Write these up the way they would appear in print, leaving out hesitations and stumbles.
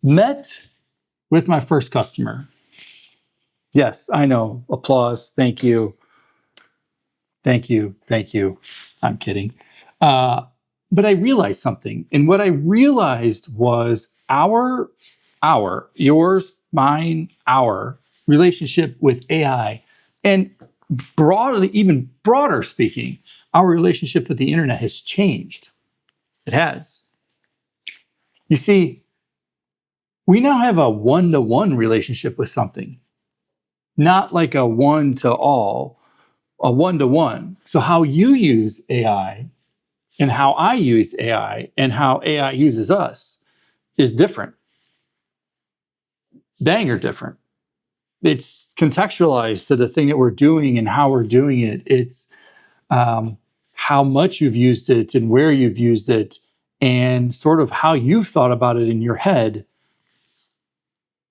Met with my first customer. Yes, I know. Applause. Thank you. Thank you. Thank you. I'm kidding. But I realized something. And what I realized was yours, mine, our relationship with AI. And broadly, even broader speaking, our relationship with the internet has changed. It has. You see, we now have a one-to-one relationship with something, not like a one-to-all, a one-to-one. So how you use AI and how I use AI and how AI uses us is different. Dang, are different. It's contextualized to the thing that we're doing and how we're doing it. It's how much you've used it and where you've used it and sort of how you've thought about it in your head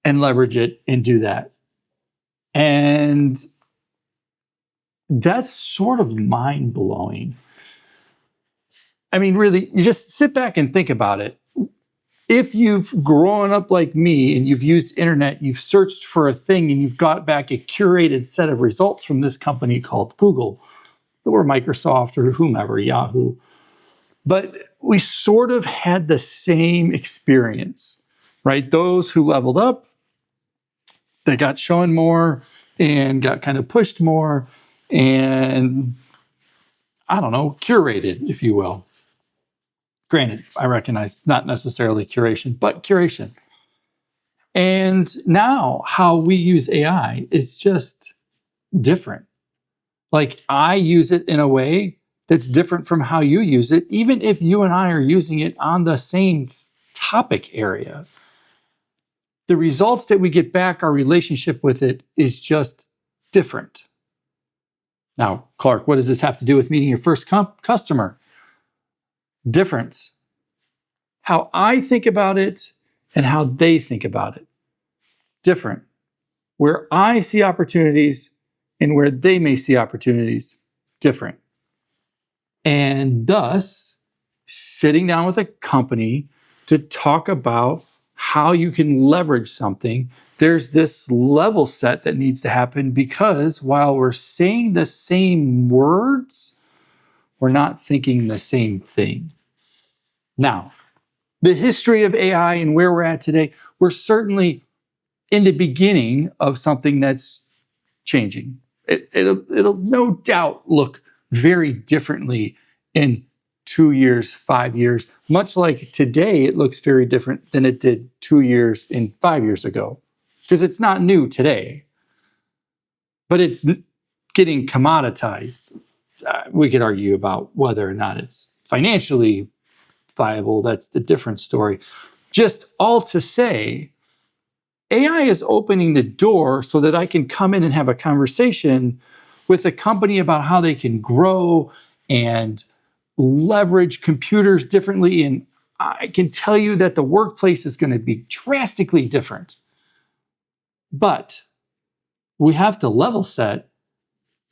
and leverage it and do that. And that's sort of mind-blowing. I mean, really, you just sit back and think about it. If you've grown up like me and you've used internet, you've searched for a thing and you've got back a curated set of results from this company called Google or Microsoft or whomever, Yahoo. But we sort of had the same experience, right? Those who leveled up, they got shown more and got kind of pushed more and, I don't know, curated, if you will. Granted, I recognize not necessarily curation, but curation. And now how we use AI is just different. Like I use it in a way that's different from how you use it, even if you and I are using it on the same topic area. The results that we get back, our relationship with it is just different. Now, Clark, what does this have to do with meeting your first customer? Difference. How I think about it and how they think about it. Different. Where I see opportunities and where they may see opportunities, different. And thus, sitting down with a company to talk about how you can leverage something, there's this level set that needs to happen because while we're saying the same words, we're not thinking the same thing. Now, the history of AI and where we're at today, we're certainly in the beginning of something that's changing. It'll no doubt look very differently in 2 years, 5 years, much like today it looks very different than it did 2 years and 5 years ago, because it's not new today, but it's getting commoditized. We could argue about whether or not it's financially viable. That's the different story. Just all to say, AI is opening the door so that I can come in and have a conversation with a company about how they can grow and leverage computers differently. And I can tell you that the workplace is going to be drastically different. But we have to level set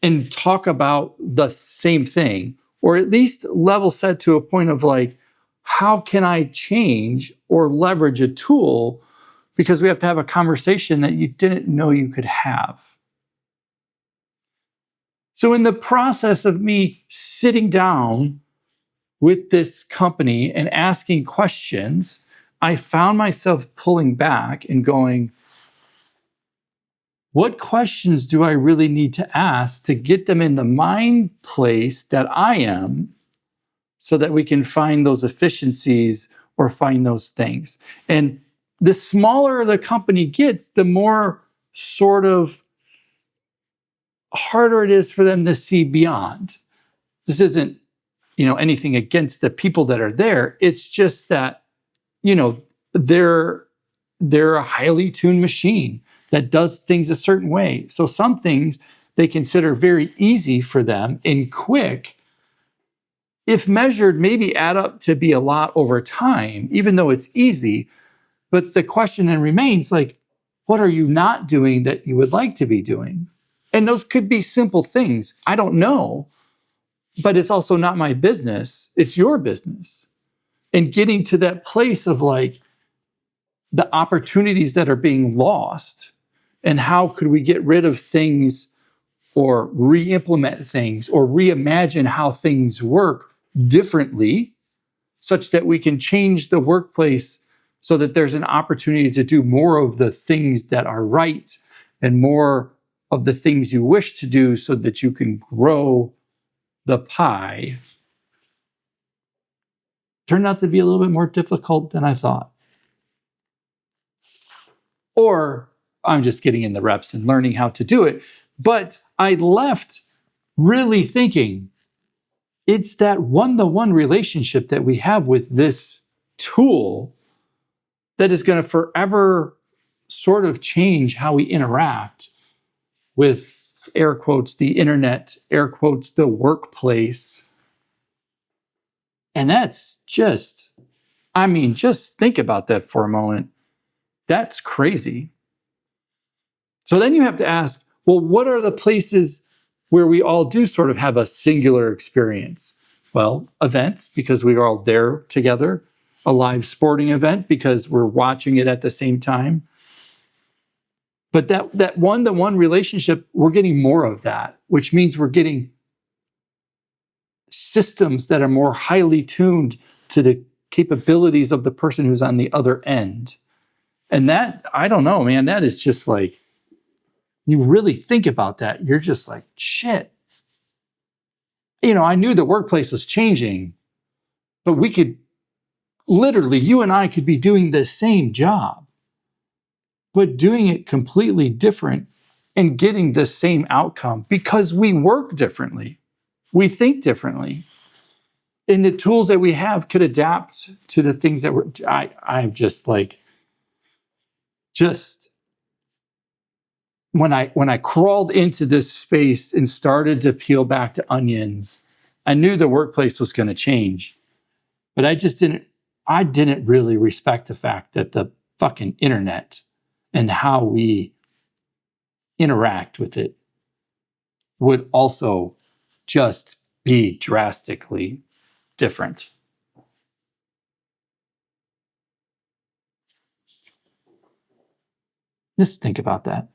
and talk about the same thing, or at least level set to a point of like, how can I change or leverage a tool? Because we have to have a conversation that you didn't know you could have. So in the process of me sitting down with this company and asking questions, I found myself pulling back and going, what questions do I really need to ask to get them in the mind place that I am so that we can find those efficiencies or find those things? And the smaller the company gets, the more sort of harder it is for them to see beyond. This isn't, anything against the people that are there. It's just that, they're a highly tuned machine that does things a certain way. So some things they consider very easy for them and quick, if measured, maybe add up to be a lot over time, even though it's easy. But the question then remains, like, what are you not doing that you would like to be doing? And those could be simple things. I don't know, but it's also not my business. It's your business. And getting to that place of like, the opportunities that are being lost, and how could we get rid of things or re-implement things or reimagine how things work differently, such that we can change the workplace so that there's an opportunity to do more of the things that are right and more of the things you wish to do so that you can grow the pie. Turned out to be a little bit more difficult than I thought. Or I'm just getting in the reps and learning how to do it. But I left really thinking it's that one-to-one relationship that we have with this tool that is going to forever sort of change how we interact with, air quotes, the internet, air quotes, the workplace. And that's just, I mean, just think about that for a moment. That's crazy. So then you have to ask, well, what are the places where we all do sort of have a singular experience? Well, events, because we are all there together. A live sporting event, because we're watching it at the same time. But that one-to-one relationship, we're getting more of that, which means we're getting systems that are more highly tuned to the capabilities of the person who's on the other end. And that, I don't know, man, that is just like, you really think about that, you're just like, shit. You know, I knew the workplace was changing, but we could literally, you and I could be doing the same job, but doing it completely different and getting the same outcome because we work differently. We think differently. And the tools that we have could adapt to the things that I'm just like, just when I crawled into this space and started to peel back the onions, I knew the workplace was going to change, but I didn't really respect the fact that the fucking internet and how we interact with it would also just be drastically different. Just think about that.